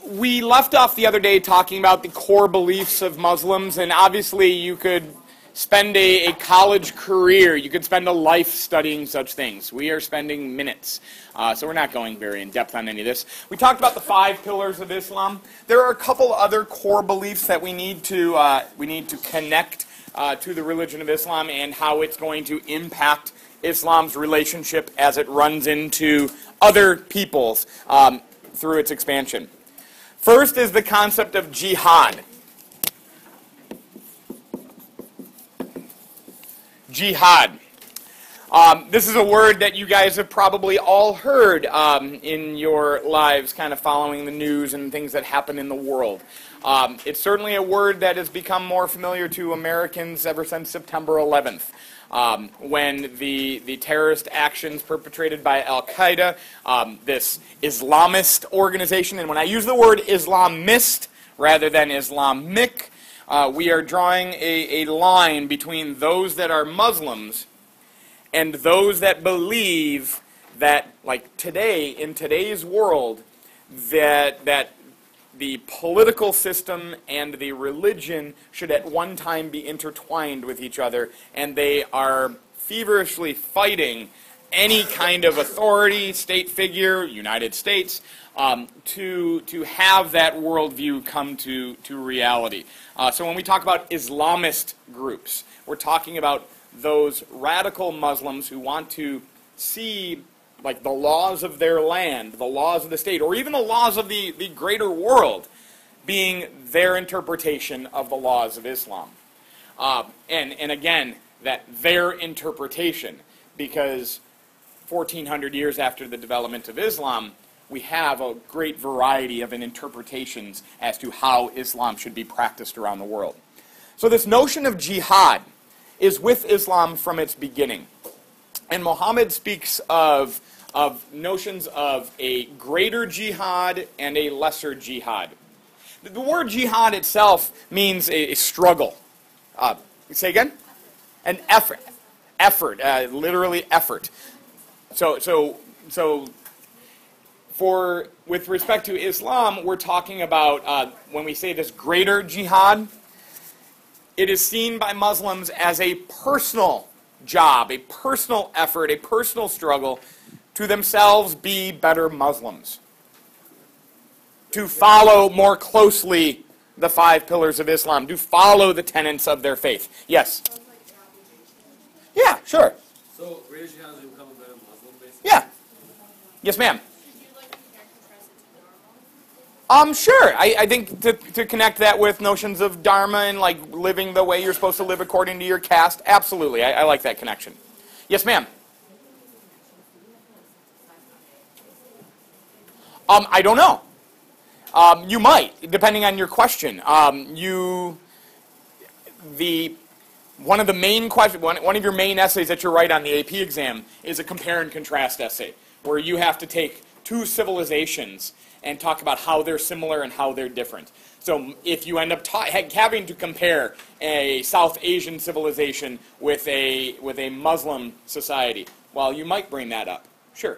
We left off the other day talking about the core beliefs of Muslims, and obviously you could spend a college career, you could spend a life studying such things. We are spending minutes, so we're not going very in-depth on any of this. We talked about the 5 pillars of Islam. There are a couple other core beliefs that we need to connect to the religion of Islam and how it's going to impact Islam's relationship as it runs into other peoples through its expansion. First is the concept of jihad. Jihad. This is a word that you guys have probably all heard in your lives, kind of following the news and things that happen in the world. It's certainly a word that has become more familiar to Americans ever since September 11th. When the terrorist actions perpetrated by Al-Qaeda, this Islamist organization, and when I use the word Islamist rather than Islamic, we are drawing a line between those that are Muslims and those that believe that, like today, in today's world, that the political system and the religion should at one time be intertwined with each other, and they are feverishly fighting any kind of authority, state figure, United States, to have that worldview come to reality. So when we talk about Islamist groups, we're talking about those radical Muslims who want to see like the laws of their land, the laws of the state, or even the laws of the greater world being their interpretation of the laws of Islam. And again, that their interpretation, because 1400 years after the development of Islam, we have a great variety of interpretations as to how Islam should be practiced around the world. So this notion of jihad is with Islam from its beginning. And Muhammad speaks of notions of a greater jihad and a lesser jihad. The word jihad itself means a struggle. Say again? An effort. Effort, literally effort. So with respect to Islam, we're talking about, when we say this greater jihad, it is seen by Muslims as a personal job, a personal effort, a personal struggle to themselves be better Muslims, to follow more closely the 5 pillars of Islam, to follow the tenets of their faith. Yes? Yeah, sure. So, greater jihad is to become a better Muslim, basically? Yeah. Yes, ma'am. Sure. I think to connect that with notions of dharma and like living the way you're supposed to live according to your caste, absolutely. I like that connection. Yes, ma'am. I don't know. You might, depending on your question. One of the main questions, one of your main essays that you write on the AP exam is a compare and contrast essay, where you have to take 2 civilizations and talk about how they're similar and how they're different. So if you end up having to compare a South Asian civilization with a Muslim society, well, you might bring that up. Sure.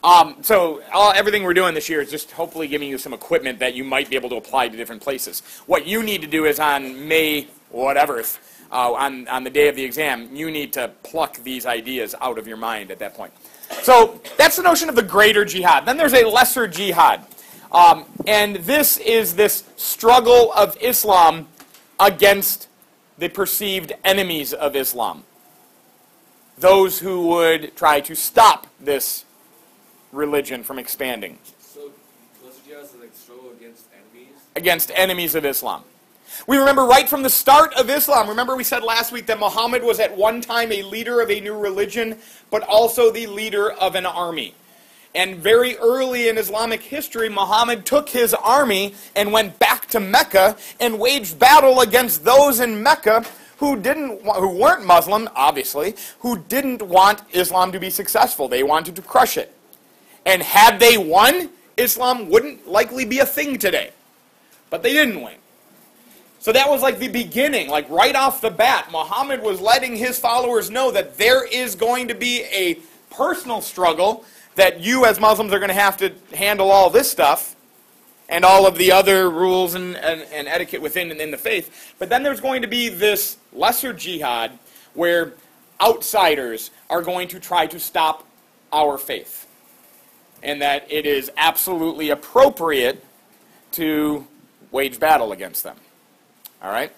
Everything we're doing this year is just hopefully giving you some equipment that you might be able to apply to different places. What you need to do is on May whatever, on the day of the exam, you need to pluck these ideas out of your mind at that point. So that's the notion of the greater jihad. Then there's a lesser jihad. And this is this struggle of Islam against the perceived enemies of Islam. Those who would try to stop this religion from expanding. So lesser jihad is like struggle against enemies? Against enemies of Islam. We remember right from the start of Islam, remember we said last week that Muhammad was at one time a leader of a new religion, but also the leader of an army. And very early in Islamic history, Muhammad took his army and went back to Mecca and waged battle against those in Mecca who weren't Muslim, obviously, who didn't want Islam to be successful. They wanted to crush it. And had they won, Islam wouldn't likely be a thing today. But they didn't win. So that was like the beginning, like right off the bat, Muhammad was letting his followers know that there is going to be a personal struggle, that you as Muslims are going to have to handle all this stuff, and all of the other rules and etiquette within in the faith. But then there's going to be this lesser jihad where outsiders are going to try to stop our faith. And that it is absolutely appropriate to wage battle against them. All right?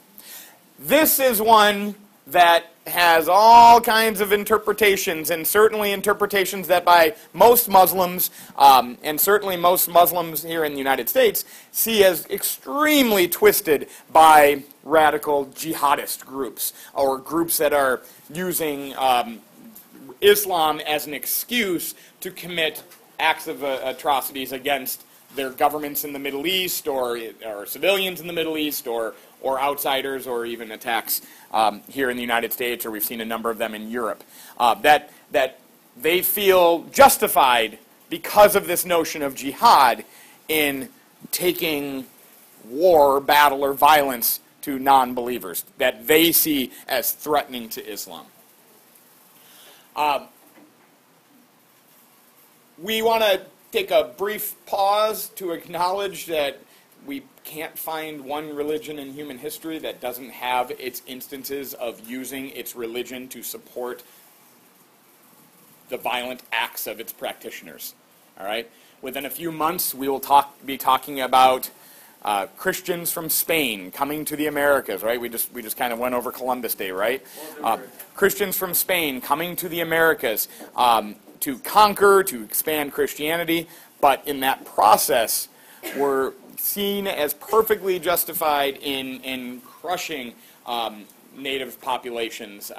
This is one that has all kinds of interpretations, and certainly interpretations that by most Muslims, and certainly most Muslims here in the United States, see as extremely twisted by radical jihadist groups, or groups that are using Islam as an excuse to commit acts of atrocities against their governments in the Middle East, or civilians in the Middle East, or outsiders, or even attacks here in the United States, or we've seen a number of them in Europe, that they feel justified because of this notion of jihad in taking war, battle, or violence to non-believers that they see as threatening to Islam. We want to take a brief pause to acknowledge that we can't find one religion in human history that doesn't have its instances of using its religion to support the violent acts of its practitioners. All right? Within a few months, we will be talking about Christians from Spain coming to the Americas, right? We just kind of went over Columbus Day, right? Christians from Spain coming to the Americas to conquer, to expand Christianity, but in that process, were seen as perfectly justified in crushing native populations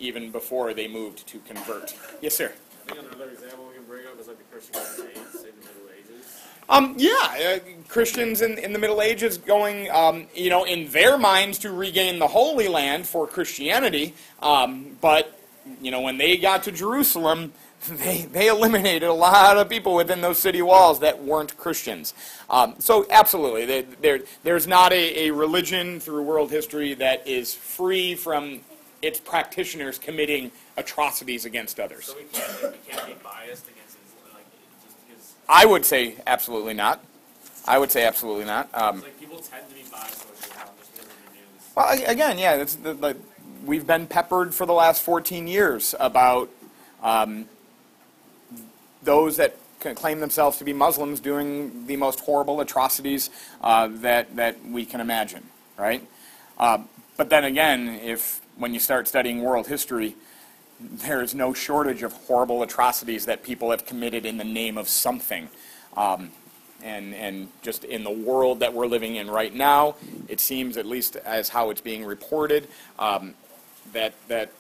even before they moved to convert. Yes, sir? I think another example we can bring up is like the Christian Crusades in the Middle Ages. Christians in the Middle Ages going, in their minds to regain the Holy Land for Christianity, but, when they got to Jerusalem, they eliminated a lot of people within those city walls that weren't Christians. So absolutely, there's not a religion through world history that is free from its practitioners committing atrocities against others. So we can't be biased against it, just because... I would say absolutely not. I would say absolutely not. People tend to be biased towards Islam just because of the news. Well, again, yeah, we've been peppered for the last 14 years about those that claim themselves to be Muslims doing the most horrible atrocities that we can imagine, right? But then again, when you start studying world history, there is no shortage of horrible atrocities that people have committed in the name of something. And just in the world that we're living in right now, it seems, at least as how it's being reported, that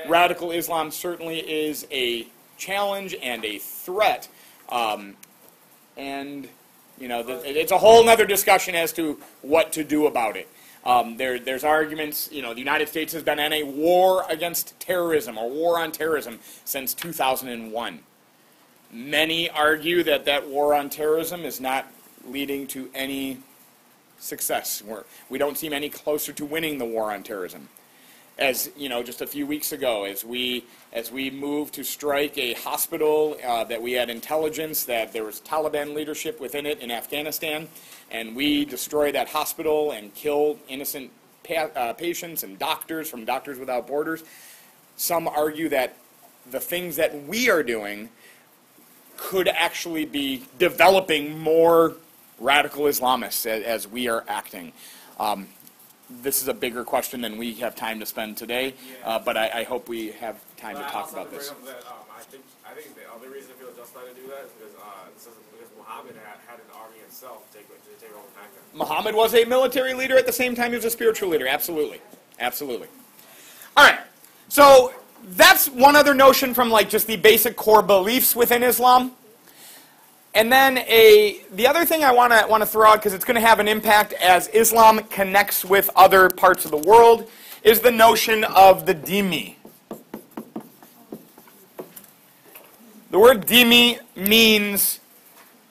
radical Islam certainly is a challenge and a threat, it's a whole other discussion as to what to do about it. There's arguments, the United States has been in a war against terrorism, or war on terrorism, since 2001. Many argue that war on terrorism is not leading to any success. We don't seem any closer to winning the war on terrorism. As just a few weeks ago, as we moved to strike a hospital that we had intelligence that there was Taliban leadership within it in Afghanistan, and we destroyed that hospital and killed innocent patients and doctors from Doctors Without Borders. Some argue that the things that we are doing could actually be developing more radical Islamists as we are acting. This is a bigger question than we have time to spend today, but I hope we have time to talk about this. I think the other reason I feel justified to do that is because Muhammad had an army himself to take over Mecca. Muhammad was a military leader at the same time he was a spiritual leader. Absolutely. Absolutely. All right. So that's one other notion from just the basic core beliefs within Islam. And then the other thing I want to throw out, because it's going to have an impact as Islam connects with other parts of the world, is the notion of the dhimmi. The word dhimmi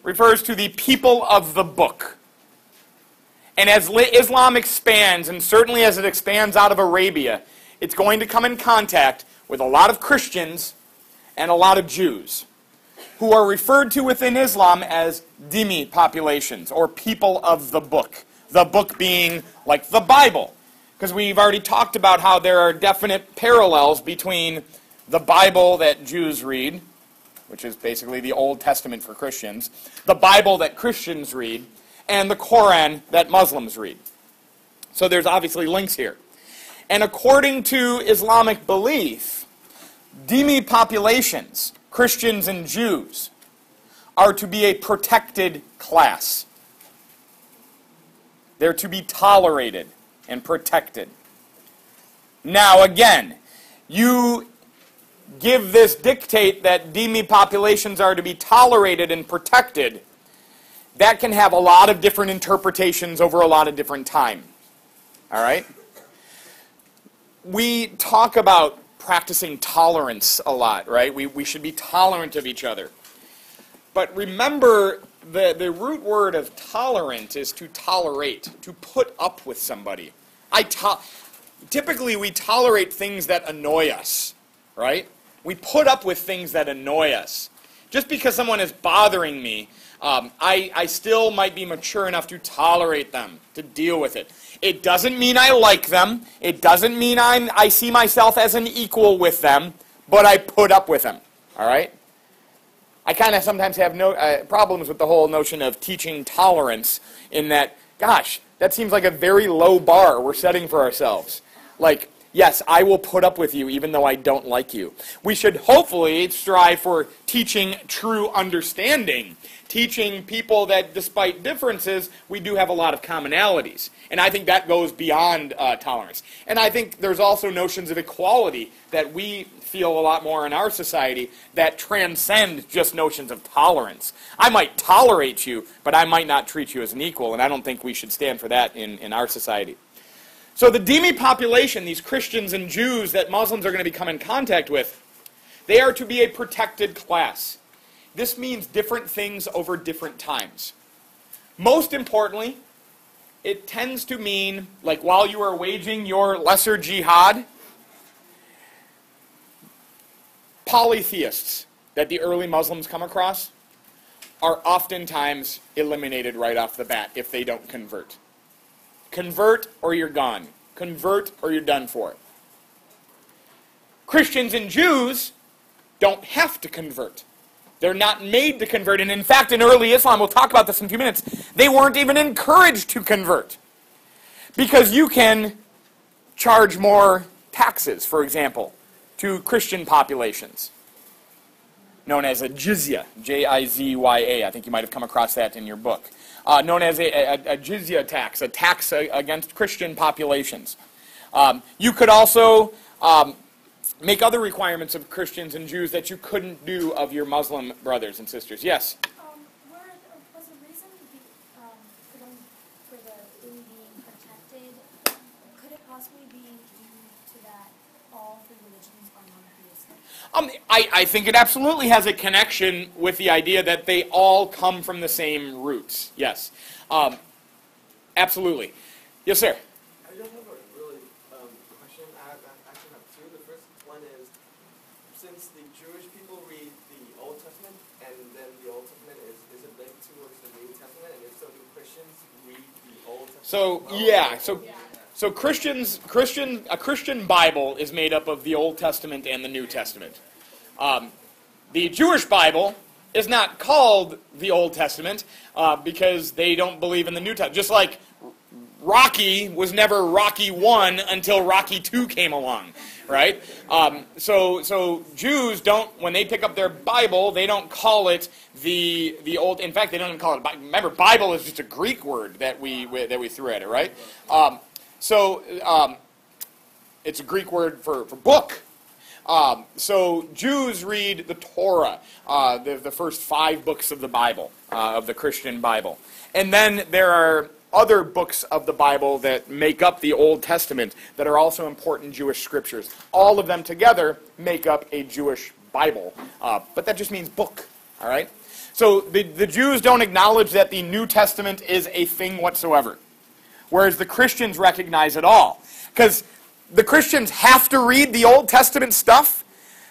refers to the people of the book. And as Islam expands, and certainly as it expands out of Arabia, it's going to come in contact with a lot of Christians and a lot of Jews. who are referred to within Islam as dhimmi populations, or people of the book. The book being like the Bible. Because we've already talked about how there are definite parallels between the Bible that Jews read, which is basically the Old Testament for Christians, the Bible that Christians read, and the Quran that Muslims read. So there's obviously links here. And according to Islamic belief, dhimmi populations, Christians and Jews, are to be a protected class. They're to be tolerated and protected. Now again, you give this dictate that dhimmi populations are to be tolerated and protected. That can have a lot of different interpretations over a lot of different time. All right? We talk about practicing tolerance a lot, right? We should be tolerant of each other. But remember, the root word of tolerant is to tolerate, to put up with somebody. Typically, we tolerate things that annoy us, right? We put up with things that annoy us. Just because someone is bothering me, I still might be mature enough to tolerate them, to deal with it. It doesn't mean I like them. It doesn't mean I see myself as an equal with them, but I put up with them, all right? I kind of sometimes have problems with the whole notion of teaching tolerance in that, gosh, that seems like a very low bar we're setting for ourselves. Like, yes, I will put up with you even though I don't like you. We should hopefully strive for teaching true understanding, teaching people that despite differences, we do have a lot of commonalities. And I think that goes beyond tolerance. And I think there's also notions of equality that we feel a lot more in our society that transcend just notions of tolerance. I might tolerate you, but I might not treat you as an equal, and I don't think we should stand for that in our society. So the dhimmi population, these Christians and Jews that Muslims are going to become in contact with, they are to be a protected class. This means different things over different times. Most importantly, it tends to mean, like while you are waging your lesser jihad, polytheists that the early Muslims come across are oftentimes eliminated right off the bat if they don't convert. Convert or you're gone. Convert or you're done for. Christians and Jews don't have to convert. They're not made to convert. And in fact, in early Islam, we'll talk about this in a few minutes, they weren't even encouraged to convert. Because you can charge more taxes, for example, to Christian populations, known as a jizya, J-I-Z-Y-A. I think you might have come across that in your book. Known as a jizya tax, a tax against Christian populations. You could also make other requirements of Christians and Jews that you couldn't do of your Muslim brothers and sisters. Yes? Was the reason for the thing being protected, could it possibly be due to that all three religions are monotheistic? I think it absolutely has a connection with the idea that they all come from the same roots. Yes. Absolutely. Yes, sir? I just have a really question. I actually have two. The first one is, since the Jewish people read the Old Testament, and then the Old Testament is it linked towards the New Testament, and if so, do Christians read the Old Testament? So, yeah. So a Christian Bible is made up of the Old Testament and the New Testament. The Jewish Bible is not called the Old Testament because they don't believe in the New Testament. Just like Rocky was never Rocky 1 until Rocky 2 came along, right? So Jews don't, when they pick up their Bible, they don't call it the Old. In fact, they don't even call it. Remember, Bible is just a Greek word that we threw at it, right? It's a Greek word for book. So Jews read the Torah, the first 5 books of the Bible, of the Christian Bible. And then there are other books of the Bible that make up the Old Testament that are also important Jewish scriptures. All of them together make up a Jewish Bible. But that just means book, all right? So the Jews don't acknowledge that the New Testament is a thing whatsoever, whereas the Christians recognize it all. Because the Christians have to read the Old Testament stuff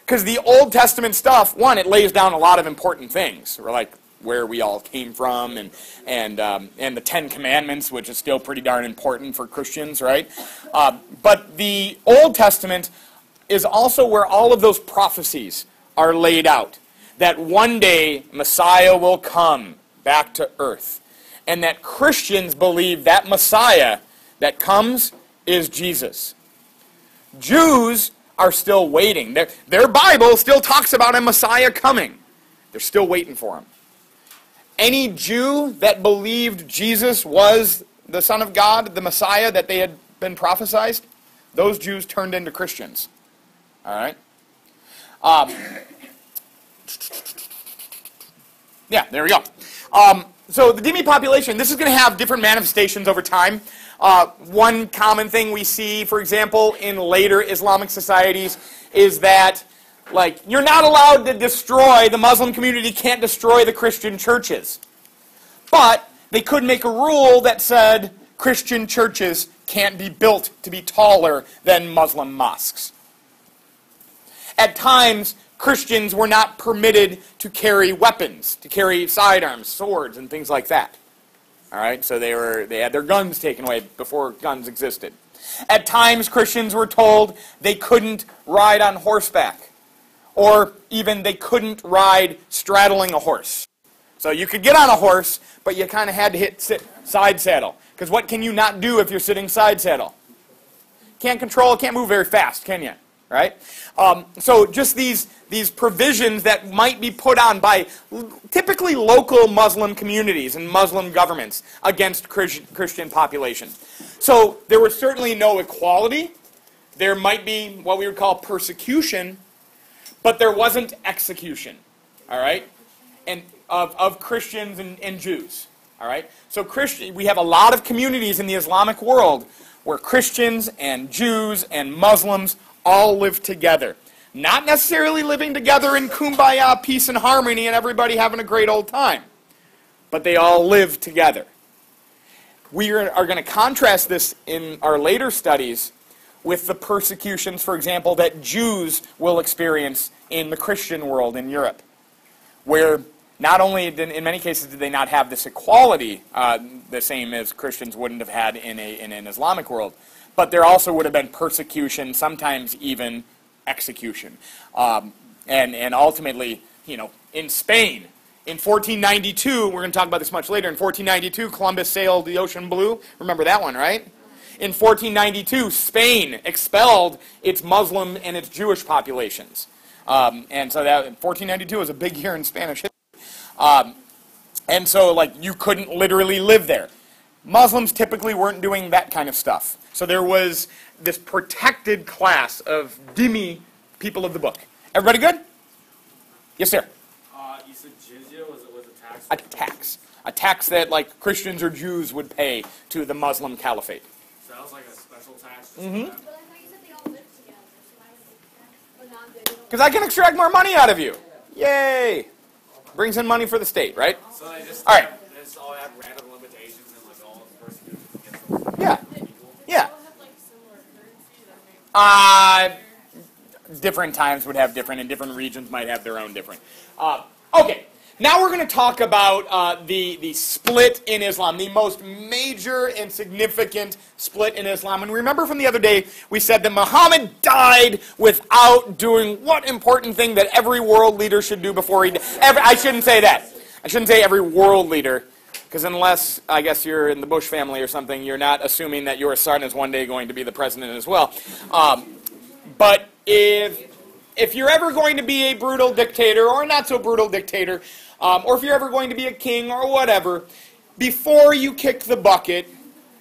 Because the Old Testament stuff, one, it lays down a lot of important things, or like where we all came from, and the Ten Commandments, which is still pretty darn important for Christians, right? But the Old Testament is also where all of those prophecies are laid out. That one day Messiah will come back to earth. And that Christians believe that Messiah that comes is Jesus. Jews are still waiting. Their Bible still talks about a Messiah coming. They're still waiting for him. Any Jew that believed Jesus was the Son of God, the Messiah that they had been prophesied, those Jews turned into Christians. All right? Yeah, there we go. So the dhimmi population, this is going to have different manifestations over time. One common thing we see, for example, in later Islamic societies is that, like, you're not allowed to destroy, the Muslim community can't destroy the Christian churches. But they could make a rule that said Christian churches can't be built to be taller than Muslim mosques. At times, Christians were not permitted to carry weapons, to carry sidearms, swords, and things like that. All right, so they had their guns taken away before guns existed. At times, Christians were told they couldn't ride on horseback, or even they couldn't ride straddling a horse. So you could get on a horse, but you kind of had to sit side saddle. Because what can you not do if you're sitting side saddle? Can't move very fast, can you? Right? So just these provisions that might be put on by typically local Muslim communities and Muslim governments against Christian population. So there was certainly no equality. There might be what we would call persecution, but there wasn't execution. All right? And of Christians and Jews. All right? So we have a lot of communities in the Islamic world where Christians and Jews and Muslims all live together. Not necessarily living together in kumbaya, peace and harmony, and everybody having a great old time. But they all live together. We are going to contrast this in our later studies with the persecutions, for example, that Jews will experience in the Christian world in Europe. Where not only, in many cases, did they not have this equality, the same as Christians wouldn't have had in an Islamic world, but there also would have been persecution, sometimes even execution. And ultimately, in Spain, in 1492, we're going to talk about this much later, in 1492, Columbus sailed the ocean blue. Remember that one, right? In 1492, Spain expelled its Muslim and its Jewish populations. And so that 1492 was a big year in Spanish history. And so, you couldn't literally live there. Muslims typically weren't doing that kind of stuff. So there was this protected class of dhimmi people of the book. Everybody good? Yes, sir. You said jizya was a tax? A tax. A tax that, Christians or Jews would pay to the Muslim Caliphate. So that was like a special tax? Mm-hmm. But I thought you said they all live together, so why would they tax? Because I can extract more money out of you. Yay! Brings in money for the state, right? So they just, all right. They just all have random limitations and all the persecutions against those Yeah. people? Yeah. Different times would have different, and different regions might have their own different. Okay, now we're going to talk about the split in Islam, the most major and significant split in Islam. And remember from the other day, we said that Muhammad died without doing what important thing that every world leader should do before he died. I shouldn't say that. I shouldn't say every world leader. Because unless, I guess, you're in the Bush family or something, you're not assuming that your son is one day going to be the president as well. But if you're ever going to be a brutal dictator or a not-so-brutal dictator, or if you're ever going to be a king or whatever, before you kick the bucket,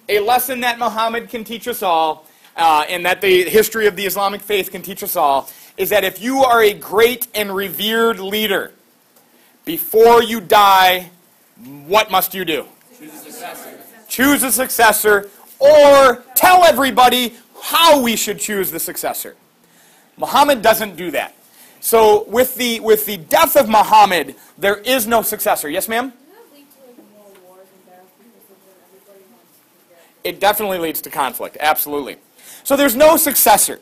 a lesson that Muhammad can teach us all, and that the history of the Islamic faith can teach us all, is that if you are a great and revered leader, before you die, what must you do? Choose a successor. Choose a successor, or tell everybody how we should choose the successor. Muhammad doesn't do that. So with the death of Muhammad, there is no successor. Yes, ma'am? It definitely leads to conflict, absolutely. So there's no successor.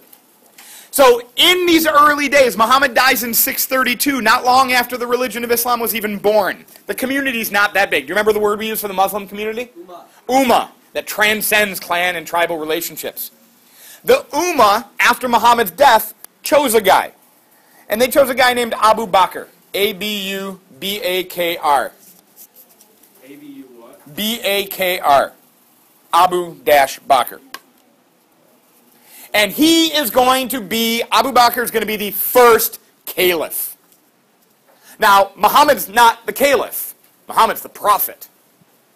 So in these early days, Muhammad dies in 632, not long after the religion of Islam was even born. The community's not that big. Do you remember the word we use for the Muslim community? Ummah, that transcends clan and tribal relationships. The Ummah, after Muhammad's death, chose a guy. And they chose a guy named Abu Bakr. A-B-U-B-A-K-R. A-B-U what? B-A-K-R. Abu-Bakr. And he is going to be, Abu Bakr is going to be the first caliph. Now, Muhammad's not the caliph. Muhammad's the prophet.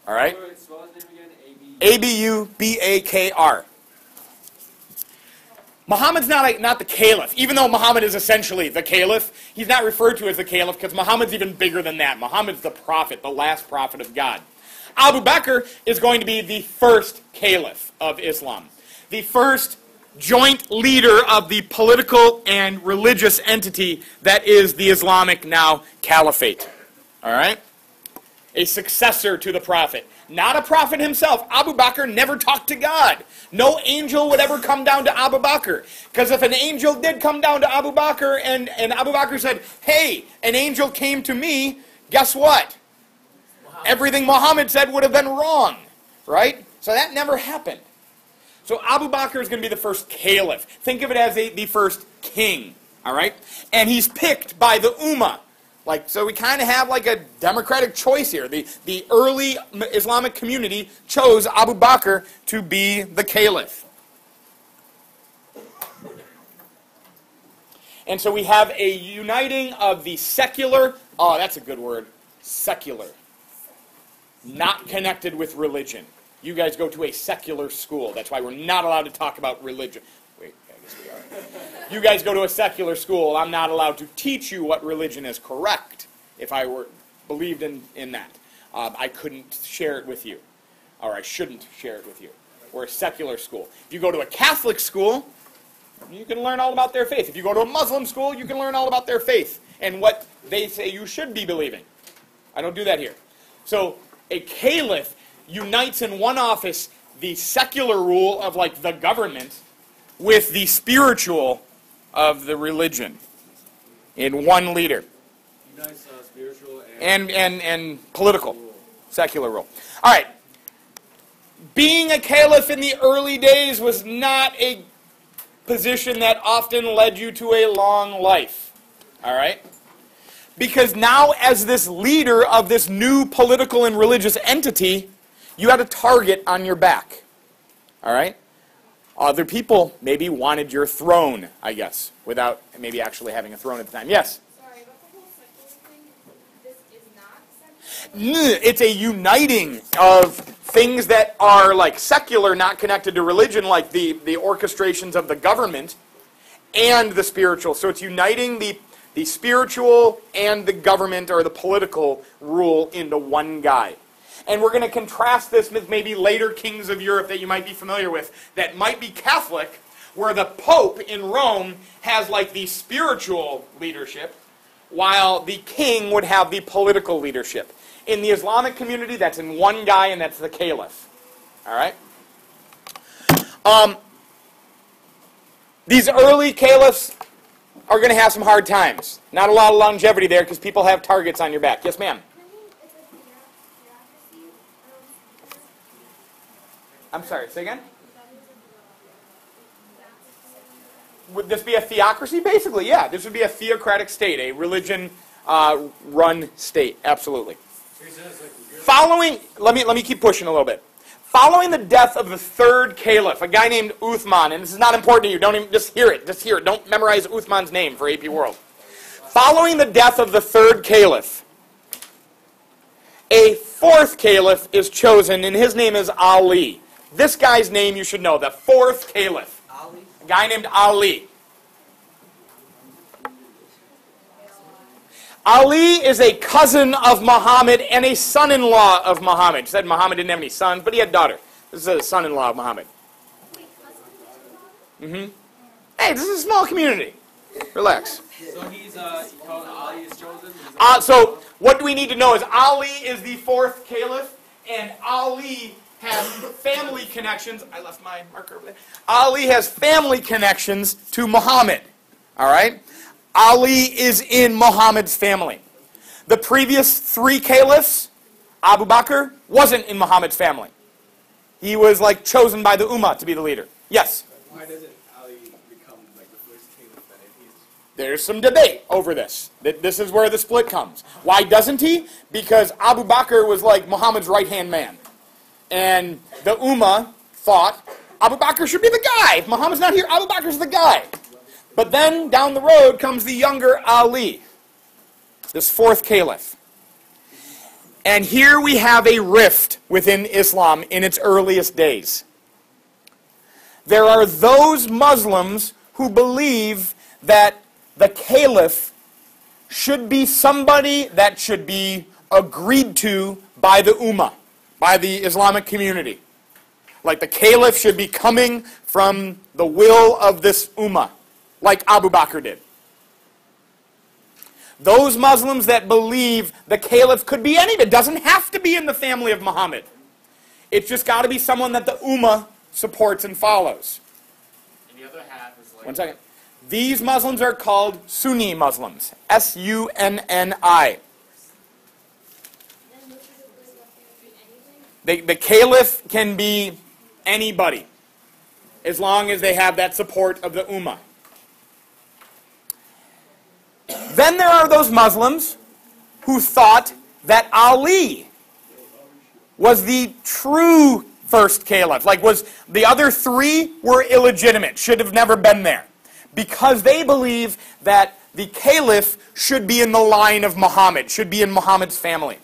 All right? Spell his name again. A-B-U-B-A-K-R. Muhammad's not the caliph. Even though Muhammad is essentially the caliph, he's not referred to as the caliph because Muhammad's even bigger than that. Muhammad's the prophet, the last prophet of God. Abu Bakr is going to be the first caliph of Islam. The first joint leader of the political and religious entity that is the Islamic now Caliphate. All right? A successor to the prophet. Not a prophet himself. Abu Bakr never talked to God. No angel would ever come down to Abu Bakr. Because if an angel did come down to Abu Bakr and Abu Bakr said, hey, an angel came to me, guess what? Everything Muhammad said would have been wrong. Right? So that never happened. So Abu Bakr is going to be the first caliph. Think of it as the first king. All right? And he's picked by the Ummah. So we kind of have like a democratic choice here. The early Islamic community chose Abu Bakr to be the caliph. And so we have a uniting of the secular, oh, that's a good word, secular, not connected with religion. You guys go to a secular school. That's why we're not allowed to talk about religion. Wait, I guess we are. You guys go to a secular school. I'm not allowed to teach you what religion is correct if I believed in that. I couldn't share it with you. Or I shouldn't share it with you. We're a secular school. If you go to a Catholic school, you can learn all about their faith. If you go to a Muslim school, you can learn all about their faith and what they say you should be believing. I don't do that here. So a caliph unites in one office the secular rule of the government with the spiritual of the religion in one leader. Unites spiritual and political, secular rule. All right. Being a caliph in the early days was not a position that often led you to a long life. All right? Because now as this leader of this new political and religious entity, you had a target on your back. All right? Other people maybe wanted your throne, I guess, without maybe actually having a throne at the time. Yes? Sorry, but the whole secular thing, this is not secular? It's a uniting of things that are secular, not connected to religion, like the orchestrations of the government and the spiritual. So it's uniting the spiritual and the government or the political rule into one guy. And we're going to contrast this with maybe later kings of Europe that you might be familiar with that might be Catholic, where the Pope in Rome has the spiritual leadership, while the king would have the political leadership. In the Islamic community, that's in one guy, and that's the caliph. All right? These early caliphs are going to have some hard times. Not a lot of longevity there because people have targets on your back. Yes, ma'am? I'm sorry, say again? Would this be a theocracy? Basically, yeah. This would be a theocratic state, a religion-run state. Absolutely. Following, let me keep pushing a little bit. Following the death of the third caliph, a guy named Uthman, and this is not important to you. Don't even just hear it. Just hear it. Don't memorize Uthman's name for AP World. Following the death of the third caliph, a fourth caliph is chosen, and his name is Ali. This guy's name you should know, the fourth caliph. Ali? A guy named Ali. Ali is a cousin of Muhammad and a son-in-law of Muhammad. It said Muhammad didn't have any sons, but he had a daughter. This is a son-in-law of Muhammad. Hey, this is a small community. Relax. So he's called Ali is chosen? So what do we need to know is Ali is the fourth caliph, and Ali has family connections. I left my marker over there. Ali has family connections to Muhammad. All right? Ali is in Muhammad's family. The previous 3 caliphs, Abu Bakr, wasn't in Muhammad's family. He was like chosen by the Ummah to be the leader. Yes? Why doesn't Ali become like the first caliph then if he's... There's some debate over this. This is where the split comes. Why doesn't he? Because Abu Bakr was like Muhammad's right-hand man. And the Ummah thought Abu Bakr should be the guy. If Muhammad's not here, Abu Bakr's the guy. But then down the road comes the younger Ali, this 4th caliph. And here we have a rift within Islam in its earliest days. There are those Muslims who believe that the caliph should be somebody that should be agreed to by the Ummah, by the Islamic community. Like the caliph should be coming from the will of this Ummah, like Abu Bakr did. Those Muslims that believe the caliph could be anybody, doesn't have to be in the family of Muhammad. It's just got to be someone that the Ummah supports and follows. And the other half is like... One second. These Muslims are called Sunni Muslims. S-U-N-N-I. The caliph can be anybody, as long as they have that support of the Ummah. Then there are those Muslims who thought that Ali was the true first caliph. Like the other 3 were illegitimate, should have never been there. Because they believe that the caliph should be in the line of Muhammad, should be in Muhammad's family.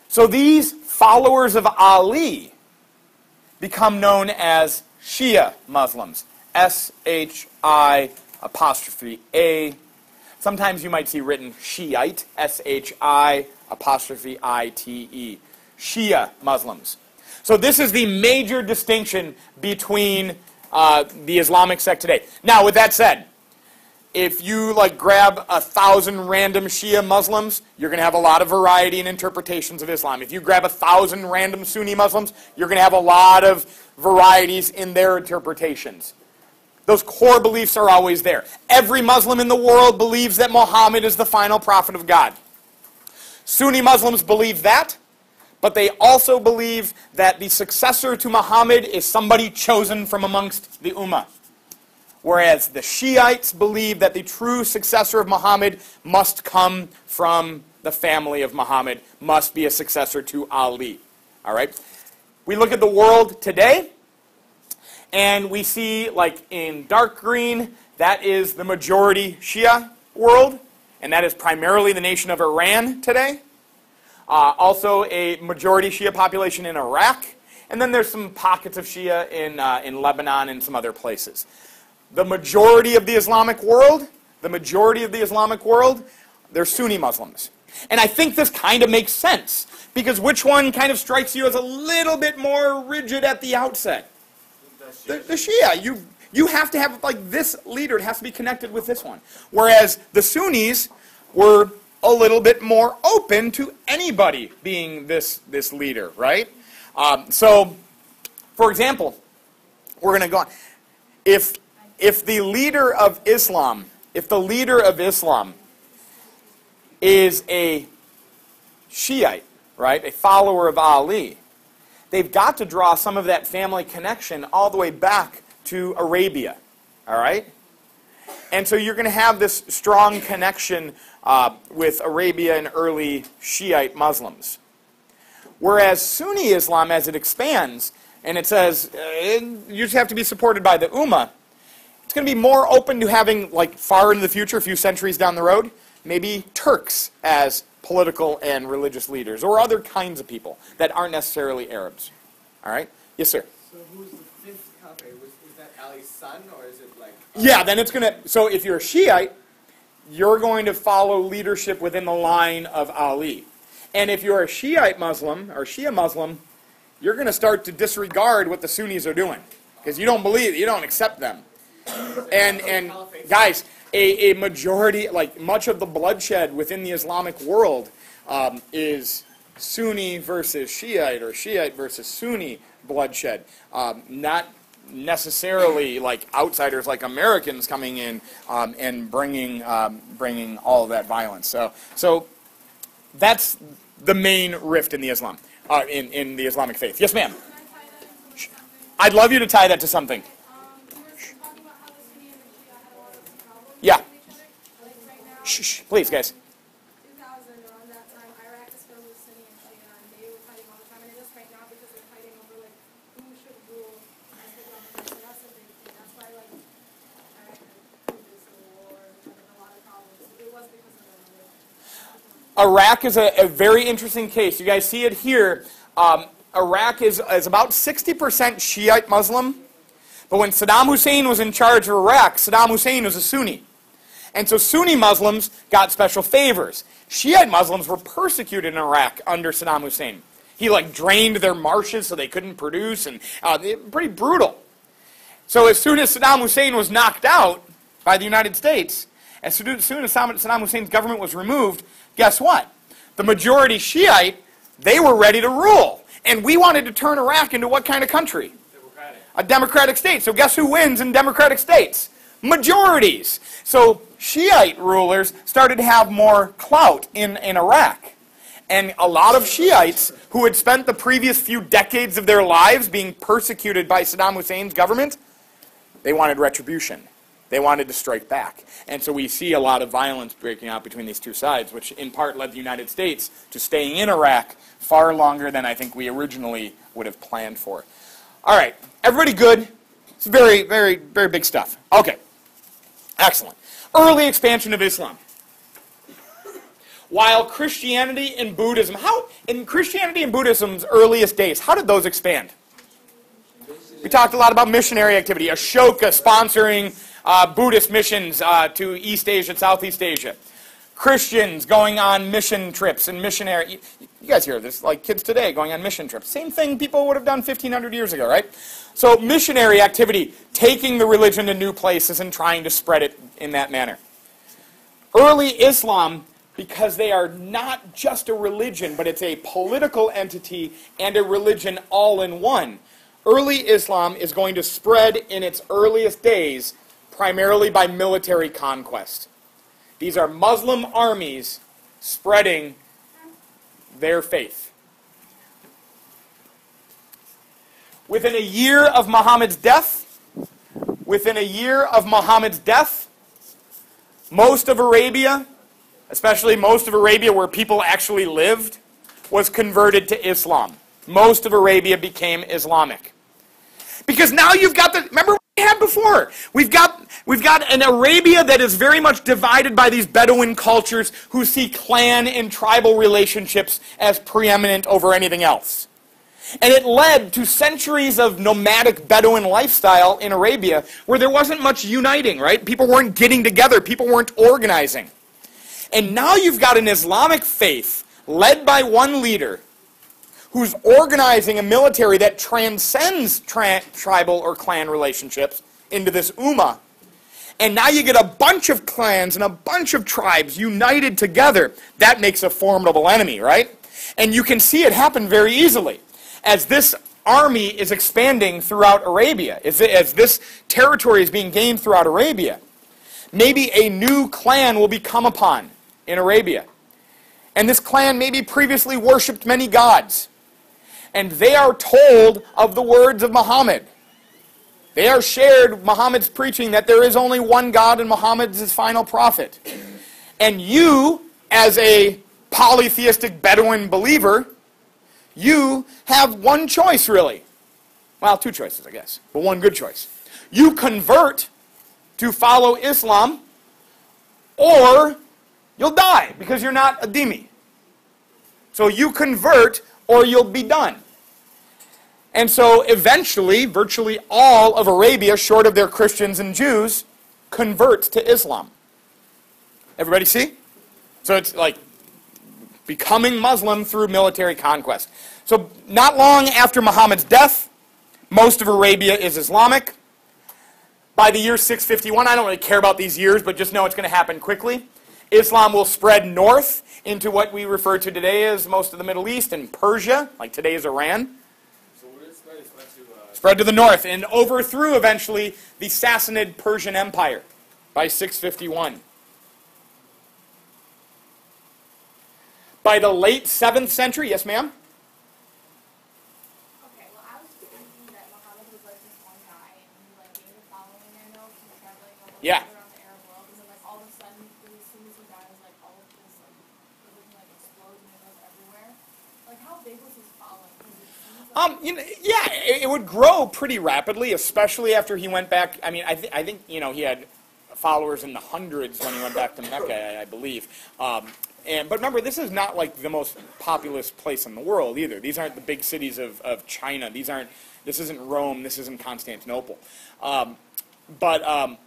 So these followers of Ali become known as Shia Muslims. S-H-I''A. Sometimes you might see written Shiite, S-H-I''E. Shia Muslims. So this is the major distinction between the Islamic sect today. Now, with that said, if you grab 1,000 random Shia Muslims, you're going to have a lot of variety in interpretations of Islam. If you grab 1,000 random Sunni Muslims, you're going to have a lot of varieties in their interpretations. Those core beliefs are always there. Every Muslim in the world believes that Muhammad is the final prophet of God. Sunni Muslims believe that, but they also believe that the successor to Muhammad is somebody chosen from amongst the Ummah. Whereas the Shiites believe that the true successor of Muhammad must come from the family of Muhammad, must be a successor to Ali. All right? We look at the world today, and we see, in dark green, that is the majority Shia world, and that is primarily the nation of Iran today. Also a majority Shia population in Iraq, and then there's some pockets of Shia in Lebanon and some other places. The majority of the Islamic world, they're Sunni Muslims. And I think this kind of makes sense, because which one kind of strikes you as a little bit more rigid at the outset? The Shia. You have to have, this leader, it has to be connected with this one. Whereas the Sunnis were a little bit more open to anybody being this leader, right? So, for example, we're going to go on. If the leader of Islam, is a Shiite, right, a follower of Ali, they've got to draw some of that family connection all the way back to Arabia, all right? And so you're going to have this strong connection with Arabia and early Shiite Muslims. Whereas Sunni Islam, as it expands, and it says you just have to be supported by the Ummah, it's going to be more open to having, far into the future, a few centuries down the road, maybe Turks as political and religious leaders, or other kinds of people that aren't necessarily Arabs. All right? Yes, sir? So who's the 5th Caliphate? Is that Ali's son, or is it Yeah, then it's going to... So if you're a Shiite, you're going to follow leadership within the line of Ali. And if you're a Shiite Muslim, or Shia Muslim, you're going to start to disregard what the Sunnis are doing. Because you don't believe, you don't accept them. And guys, a majority, much of the bloodshed within the Islamic world is Sunni versus Shiite or Shiite versus Sunni bloodshed. Not necessarily like outsiders like Americans coming in and bringing all of that violence. So that's the main rift in the in the Islamic faith. Yes, ma'am. I'd love you to tie that to something. Yeah. Shh, please, guys. Iraq is a very interesting case. You guys see it here. Iraq is about 60% Shiite Muslim. But when Saddam Hussein was in charge of Iraq, Saddam Hussein was a Sunni. And so Sunni Muslims got special favors. Shiite Muslims were persecuted in Iraq under Saddam Hussein. He drained their marshes so they couldn't produce, and pretty brutal. So as soon as Saddam Hussein was knocked out by the United States, as soon as Saddam Hussein's government was removed, guess what? The majority Shiite, they were ready to rule. And we wanted to turn Iraq into what kind of country? Democratic. A democratic state. So guess who wins in democratic states? Majorities. So Shiite rulers started to have more clout in Iraq. And a lot of Shiites who had spent the previous few decades of their lives being persecuted by Saddam Hussein's government, they wanted retribution. They wanted to strike back. And so we see a lot of violence breaking out between these two sides, which in part led the United States to staying in Iraq far longer than I think we originally would have planned for. All right, everybody good? It's very, very, very big stuff. Okay, excellent. Early expansion of Islam. While Christianity and Buddhism, in Christianity and Buddhism's earliest days, how did those expand? We talked a lot about missionary activity, Ashoka sponsoring Buddhist missions to East Asia, Southeast Asia. Christians going on mission trips and missionary. You guys hear this, like kids today going on mission trips. Same thing people would have done 1,500 years ago, right? So missionary activity, taking the religion to new places and trying to spread it in that manner. Early Islam, because they are not just a religion, but it's a political entity and a religion all in one. Early Islam is going to spread in its earliest days primarily by military conquest. These are Muslim armies spreading their faith. Within a year of Muhammad's death, most of Arabia, especially most of Arabia where people actually lived, was converted to Islam. Most of Arabia became Islamic. Because now you've got remember what we had before? We've got an Arabia that is very much divided by these Bedouin cultures who see clan and tribal relationships as preeminent over anything else. And it led to centuries of nomadic Bedouin lifestyle in Arabia where there wasn't much uniting, right? People weren't getting together, people weren't organizing. And now you've got an Islamic faith led by one leader who's organizing a military that transcends tribal or clan relationships into this ummah. And now you get a bunch of clans and a bunch of tribes united together. That makes a formidable enemy, right? And you can see it happen very easily. As this army is expanding throughout Arabia, as this territory is being gained throughout Arabia, maybe a new clan will be come upon in Arabia. And this clan maybe previously worshipped many gods. And they are told of the words of Muhammad. They are shared Muhammad's preaching that there is only one God and Muhammad is his final prophet. And you, as a polytheistic Bedouin believer, you have one choice really. Well, two choices I guess, but one good choice. You convert to follow Islam, or you'll die because you're not a dhimmi. So you convert or you'll be done. And so eventually, virtually all of Arabia, short of their Christians and Jews, converts to Islam. Everybody see? So it's like becoming Muslim through military conquest. So not long after Muhammad's death, most of Arabia is Islamic. By the year 651, I don't really care about these years, but just know it's going to happen quickly. Islam will spread north into what we refer to today as most of the Middle East and Persia, like today's Iran. So where did it spread? It spread to... Spread to the north and overthrew eventually the Sassanid Persian Empire by 651. By the late 7th century, yes ma'am? Okay, well, I was thinking that Muhammad was like this one guy, and he like gave a following, I know, from traveling Yeah. around the Arab world, and then like all of a sudden, as soon as he dies, like all of this like religion like explodes and it goes everywhere. Like, how big was his following? Because it seems like Yeah, it would grow pretty rapidly, especially after he went back. I mean, I think he had followers in the hundreds when he went back to Mecca, I believe. But remember, this is not like the most populous place in the world either. These aren't the big cities of China. This isn't Rome. This isn't Constantinople. But a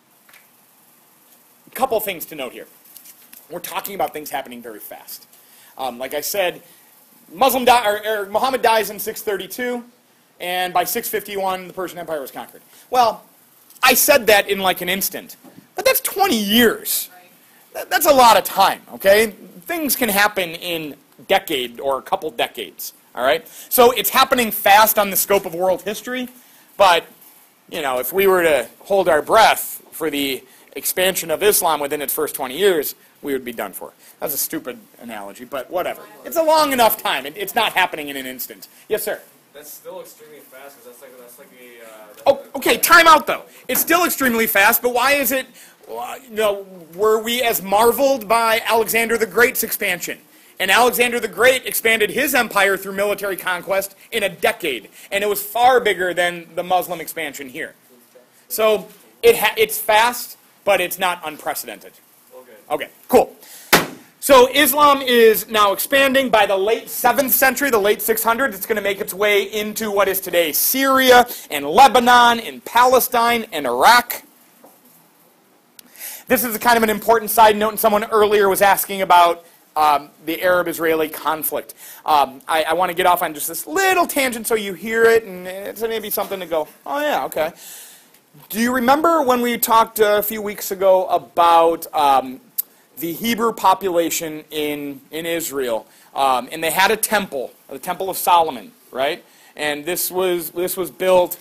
couple things to note here. We're talking about things happening very fast. Like I said, Muhammad dies in 632, and by 651, the Persian Empire was conquered. Well, I said that in like an instant, but that's 20 years. That's a lot of time, okay? Things can happen in a decade or a couple decades, all right? So it's happening fast on the scope of world history, but, if we were to hold our breath for the expansion of Islam within its first 20 years, we would be done for. That's a stupid analogy, but whatever. It's a long enough time. It's not happening in an instant. Yes, sir? That's still extremely fast, because that's like a... Oh, okay, time out, though. It's still extremely fast, but why is it... were we as marveled by Alexander the Great's expansion? And Alexander the Great expanded his empire through military conquest in a decade, and it was far bigger than the Muslim expansion here. So it's fast, but it's not unprecedented. Okay, cool. So Islam is now expanding. By the late 7th century, the late 600s, it's going to make its way into what is today Syria and Lebanon and Palestine and Iraq. This is kind of an important side note, and someone earlier was asking about the Arab-Israeli conflict. I want to get off on just this little tangent so you hear it, and it's maybe something to go, oh yeah, okay. Do you remember when we talked a few weeks ago about the Hebrew population in Israel? And they had a temple, the Temple of Solomon, right? And this was built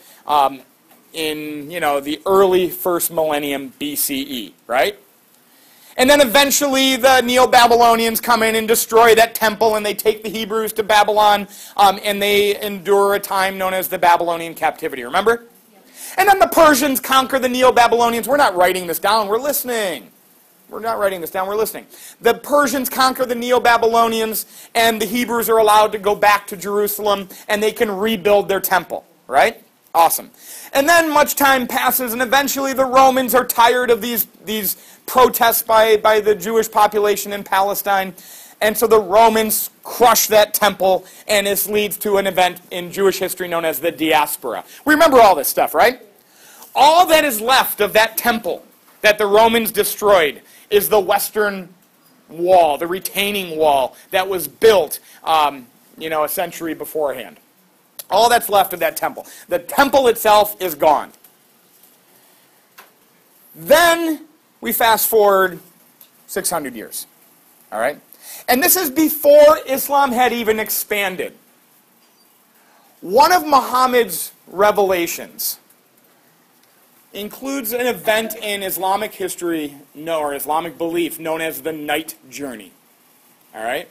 in the early first millennium BCE, right? And then eventually the Neo-Babylonians come in and destroy that temple, and they take the Hebrews to Babylon, and they endure a time known as the Babylonian captivity, remember? And then the Persians conquer the Neo-Babylonians. We're not writing this down, we're listening. We're not writing this down, we're listening. The Persians conquer the Neo-Babylonians, and the Hebrews are allowed to go back to Jerusalem, and they can rebuild their temple, right? Awesome. And then much time passes, and eventually the Romans are tired of these protests by the Jewish population in Palestine. And so the Romans crush that temple, and this leads to an event in Jewish history known as the diaspora. We remember all this stuff, right? All that is left of that temple that the Romans destroyed is the Western Wall, the retaining wall that was built, a century beforehand. All that's left of that temple. The temple itself is gone. Then we fast forward 600 years. All right? And this is before Islam had even expanded. One of Muhammad's revelations includes an event in Islamic history, or Islamic belief, known as the night journey. All right?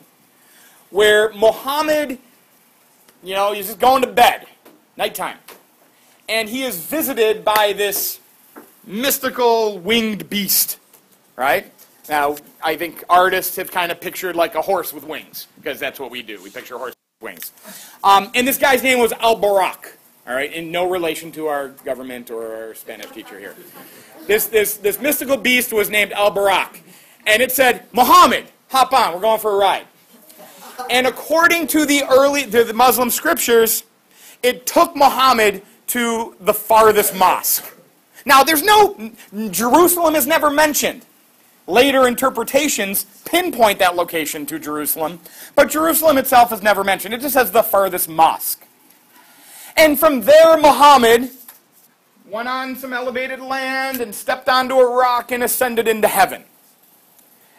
Where Muhammad, he's just going to bed, nighttime. And he is visited by this mystical winged beast, right? Now, I think artists have kind of pictured like a horse with wings, because that's what we do. We picture a horse with wings. And this guy's name was Al-Barak, all right, in no relation to our government or our Spanish teacher here. This mystical beast was named Al-Barak. And it said, Muhammad, hop on, we're going for a ride. And according to the Muslim scriptures, it took Muhammad to the farthest mosque. Now, Jerusalem is never mentioned. Later interpretations pinpoint that location to Jerusalem, but Jerusalem itself is never mentioned. It just says the farthest mosque. And from there, Muhammad went on some elevated land and stepped onto a rock and ascended into heaven.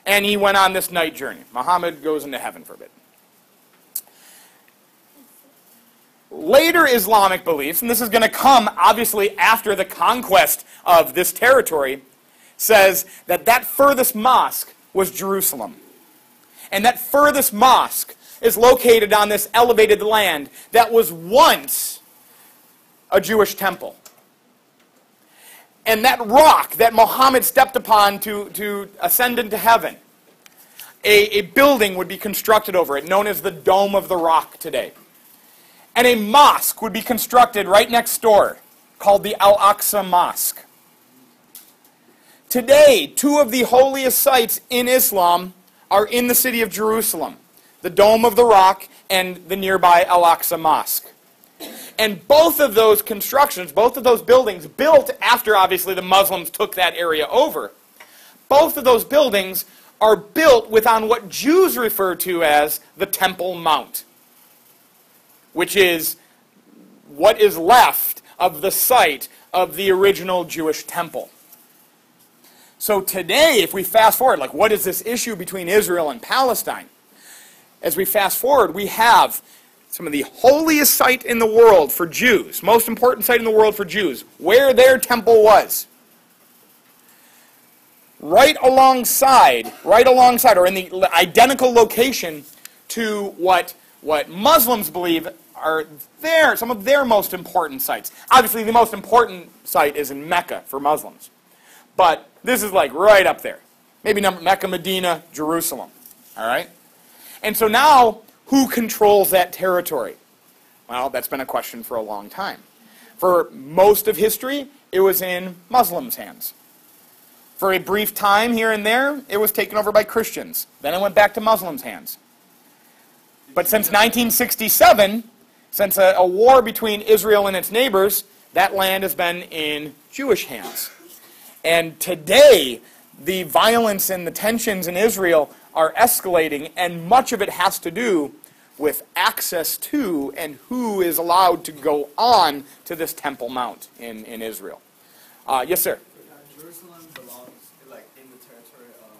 and he went on this night journey. Muhammad goes into heaven for a bit. Later Islamic beliefs, and this is going to come obviously after the conquest of this territory, says that that furthest mosque was Jerusalem. And that furthest mosque is located on this elevated land that was once a Jewish temple. And that rock that Muhammad stepped upon to ascend into heaven, a building would be constructed over it, known as the Dome of the Rock today. And a mosque would be constructed right next door, called the Al-Aqsa Mosque. Today, two of the holiest sites in Islam are in the city of Jerusalem, the Dome of the Rock and the nearby Al-Aqsa Mosque. And both of those constructions, both of those buildings, built after obviously the Muslims took that area over, both of those buildings are built within what Jews refer to as the Temple Mount, which is what is left of the site of the original Jewish temple. So today, if we fast forward, like what is this issue between Israel and Palestine? As we fast forward, we have some of the holiest site in the world for Jews, most important site in the world for Jews, where their temple was. Right alongside, or in the identical location to what Muslims believe are some of their most important sites. Obviously, the most important site is in Mecca for Muslims. But this is like right up there. Maybe Mecca, Medina, Jerusalem. All right? And so now, who controls that territory? Well, that's been a question for a long time. For most of history, it was in Muslims' hands. For a brief time here and there, it was taken over by Christians. Then it went back to Muslims' hands. But since 1967, since a war between Israel and its neighbors, that land has been in Jewish hands. And today, the violence and the tensions in Israel are escalating, and much of it has to do with access to and who is allowed to go on to this Temple Mount in Israel. Yes, sir? Jerusalem belongs in the territory of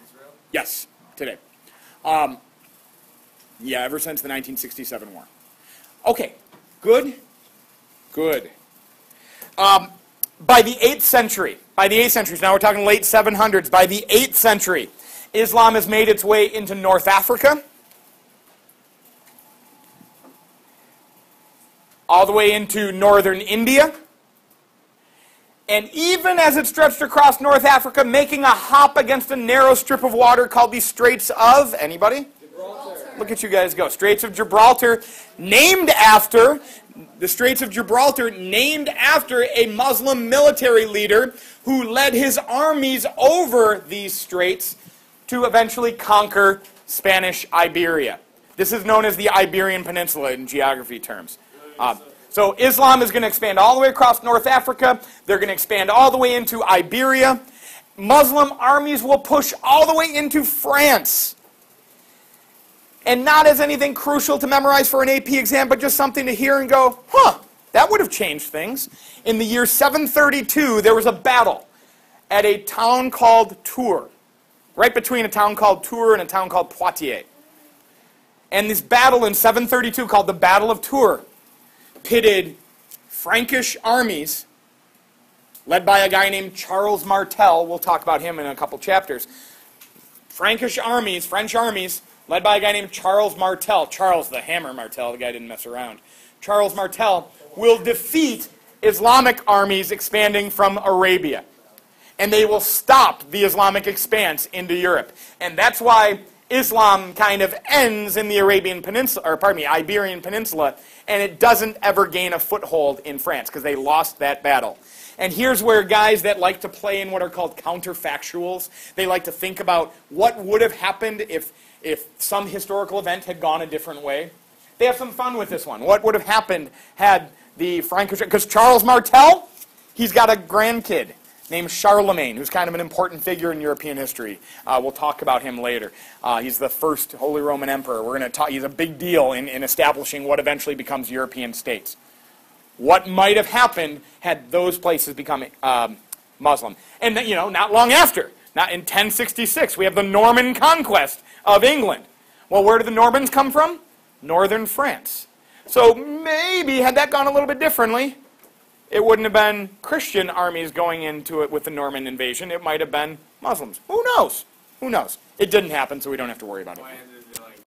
Israel? Yes, today. Yeah, ever since the 1967 war. Okay, good? Good. By the 8th century, so now we're talking late 700s, by the 8th century, Islam has made its way into North Africa, all the way into northern India, and even as it stretched across North Africa, making a hop against a narrow strip of water called the Straits of, anybody? Gibraltar. Look at you guys go. Straits of Gibraltar, named after a Muslim military leader who led his armies over these straits to eventually conquer Spanish Iberia. This is known as the Iberian Peninsula in geography terms. So Islam is going to expand all the way across North Africa. They're going to expand all the way into Iberia. Muslim armies will push all the way into France. And not as anything crucial to memorize for an AP exam, but just something to hear and go, huh, that would have changed things. In the year 732, there was a battle at a town called Tours, right between a town called Tours and a town called Poitiers. And this battle in 732, called the Battle of Tours, pitted Frankish armies, led by a guy named Charles Martel. We'll talk about him in a couple chapters. French armies, led by a guy named Charles Martel. Charles the Hammer Martel, the guy didn't mess around. Charles Martel will defeat Islamic armies expanding from Arabia. And they will stop the Islamic expanse into Europe. And that's why Islam kind of ends in the Iberian Peninsula, and it doesn't ever gain a foothold in France because they lost that battle. And here's where guys that like to play in what are called counterfactuals, they like to think about what would have happened if some historical event had gone a different way. They have some fun with this one. What would have happened had the Frankish... Because Charles Martel, he's got a grandkid named Charlemagne, who's kind of an important figure in European history. We'll talk about him later. He's the first Holy Roman Emperor. We're going to talk. He's a big deal in establishing what eventually becomes European states. What might have happened had those places become Muslim? And not long after, Not in 1066, we have the Norman conquest of England. Well, where did the Normans come from? Northern France. So maybe, had that gone a little bit differently, it wouldn't have been Christian armies going into it with the Norman invasion. It might have been Muslims. Who knows? Who knows? It didn't happen, so we don't have to worry about it.